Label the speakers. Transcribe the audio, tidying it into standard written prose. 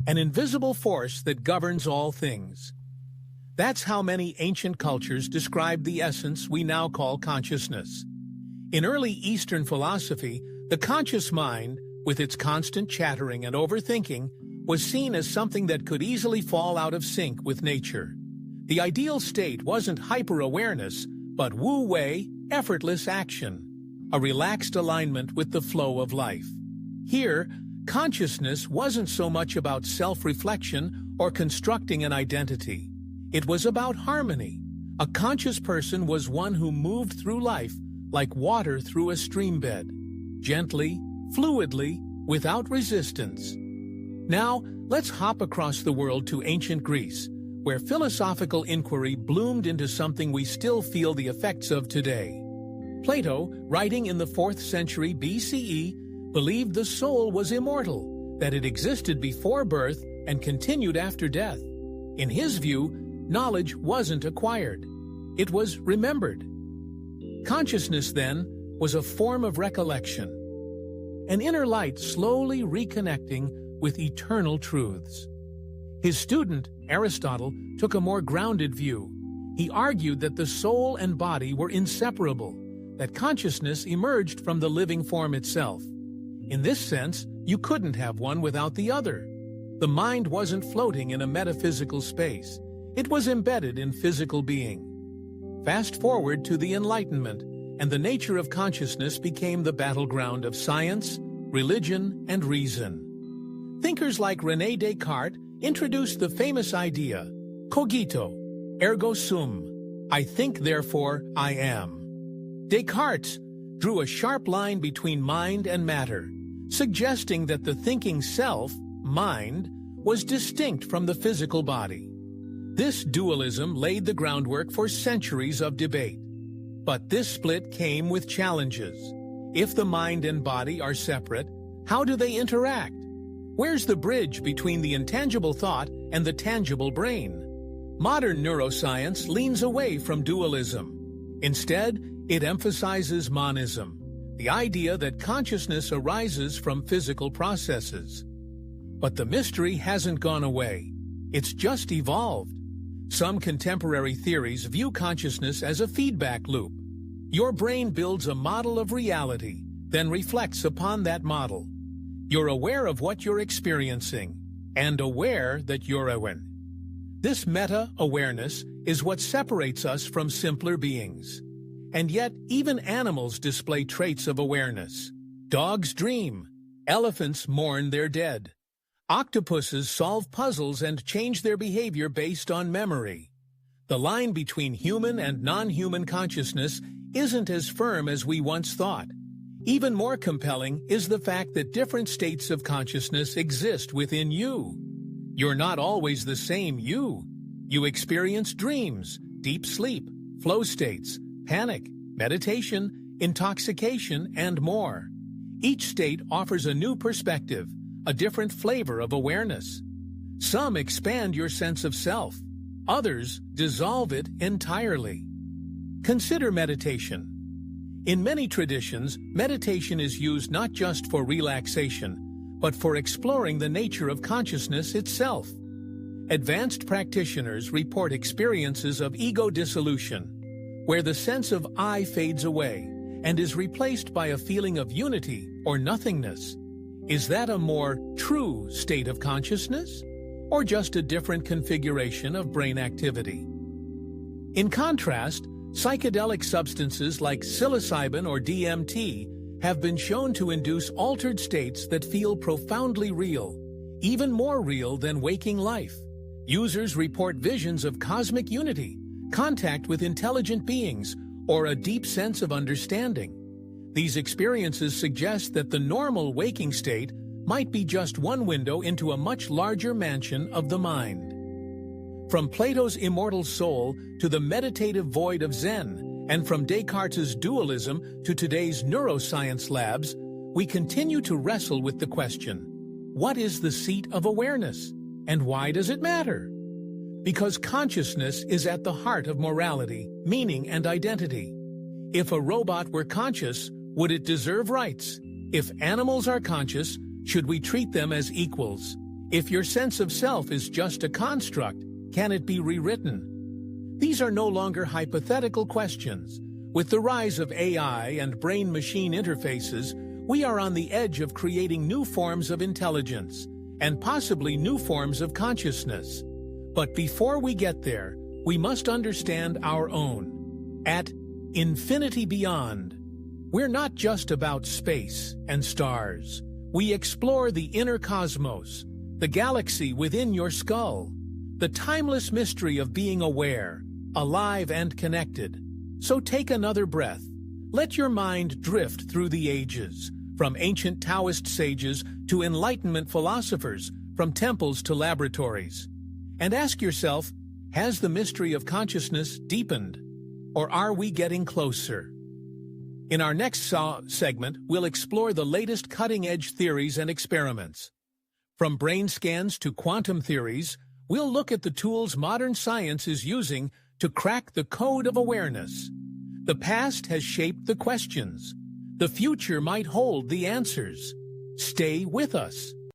Speaker 1: an invisible force that governs all things. That's how many ancient cultures described the essence we now call consciousness. In early Eastern philosophy, the conscious mind, with its constant chattering and overthinking, was seen as something that could easily fall out of sync with nature. The ideal state wasn't hyper-awareness, but wu-wei, effortless action, a relaxed alignment with the flow of life. Here, consciousness wasn't so much about self-reflection or constructing an identity. It was about harmony. A conscious person was one who moved through life like water through a streambed, gently, fluidly, without resistance. Now, let's hop across the world to ancient Greece, where philosophical inquiry bloomed into something we still feel the effects of today. Plato, writing in the 4th century BCE, believed the soul was immortal, that it existed before birth and continued after death. In his view, knowledge wasn't acquired. It was remembered. Consciousness, then, was a form of recollection, an inner light slowly reconnecting with eternal truths. His student, Aristotle, took a more grounded view. He argued that the soul and body were inseparable, that consciousness emerged from the living form itself. In this sense, you couldn't have one without the other. The mind wasn't floating in a metaphysical space. It was embedded in physical being. Fast forward to the Enlightenment, and the nature of consciousness became the battleground of science, religion, and reason. Thinkers like René Descartes introduced the famous idea, cogito, ergo sum, I think, therefore I am. Descartes drew a sharp line between mind and matter, suggesting that the thinking self, mind, was distinct from the physical body. This dualism laid the groundwork for centuries of debate. But this split came with challenges. If the mind and body are separate, how do they interact? Where's the bridge between the intangible thought and the tangible brain? Modern neuroscience leans away from dualism. Instead, it emphasizes monism, the idea that consciousness arises from physical processes. But the mystery hasn't gone away. It's just evolved. Some contemporary theories view consciousness as a feedback loop. Your brain builds a model of reality, then reflects upon that model. You're aware of what you're experiencing, and aware that you're aware. This meta-awareness is what separates us from simpler beings. And yet, even animals display traits of awareness. Dogs dream. Elephants mourn their dead. Octopuses solve puzzles and change their behavior based on memory. The line between human and non-human consciousness isn't as firm as we once thought. Even more compelling is the fact that different states of consciousness exist within you. You're not always the same you. You experience dreams, deep sleep, flow states, panic, meditation, intoxication, and more. Each state offers a new perspective, a different flavor of awareness. Some expand your sense of self. Others dissolve it entirely. Consider meditation. In many traditions, meditation is used not just for relaxation, but for exploring the nature of consciousness itself. Advanced practitioners report experiences of ego dissolution, where the sense of I fades away and is replaced by a feeling of unity or nothingness. Is that a more true state of consciousness, or just a different configuration of brain activity? In contrast, psychedelic substances like psilocybin or DMT have been shown to induce altered states that feel profoundly real, even more real than waking life. Users report visions of cosmic unity, contact with intelligent beings, or a deep sense of understanding. These experiences suggest that the normal waking state might be just one window into a much larger mansion of the mind. From Plato's immortal soul to the meditative void of Zen, and from Descartes' dualism to today's neuroscience labs, we continue to wrestle with the question, what is the seat of awareness, and why does it matter? Because consciousness is at the heart of morality, meaning, and identity. If a robot were conscious, would it deserve rights? If animals are conscious, should we treat them as equals? If your sense of self is just a construct, can it be rewritten? These are no longer hypothetical questions. With the rise of AI and brain-machine interfaces, we are on the edge of creating new forms of intelligence, and possibly new forms of consciousness. But before we get there, we must understand our own. At Infinity Beyond, we're not just about space and stars. We explore the inner cosmos, the galaxy within your skull, the timeless mystery of being aware, alive and connected. So take another breath. Let your mind drift through the ages, from ancient Taoist sages to Enlightenment philosophers, from temples to laboratories. And ask yourself, has the mystery of consciousness deepened? Or are we getting closer? In our next segment, we'll explore the latest cutting-edge theories and experiments. From brain scans to quantum theories, we'll look at the tools modern science is using to crack the code of awareness. The past has shaped the questions. The future might hold the answers. Stay with us.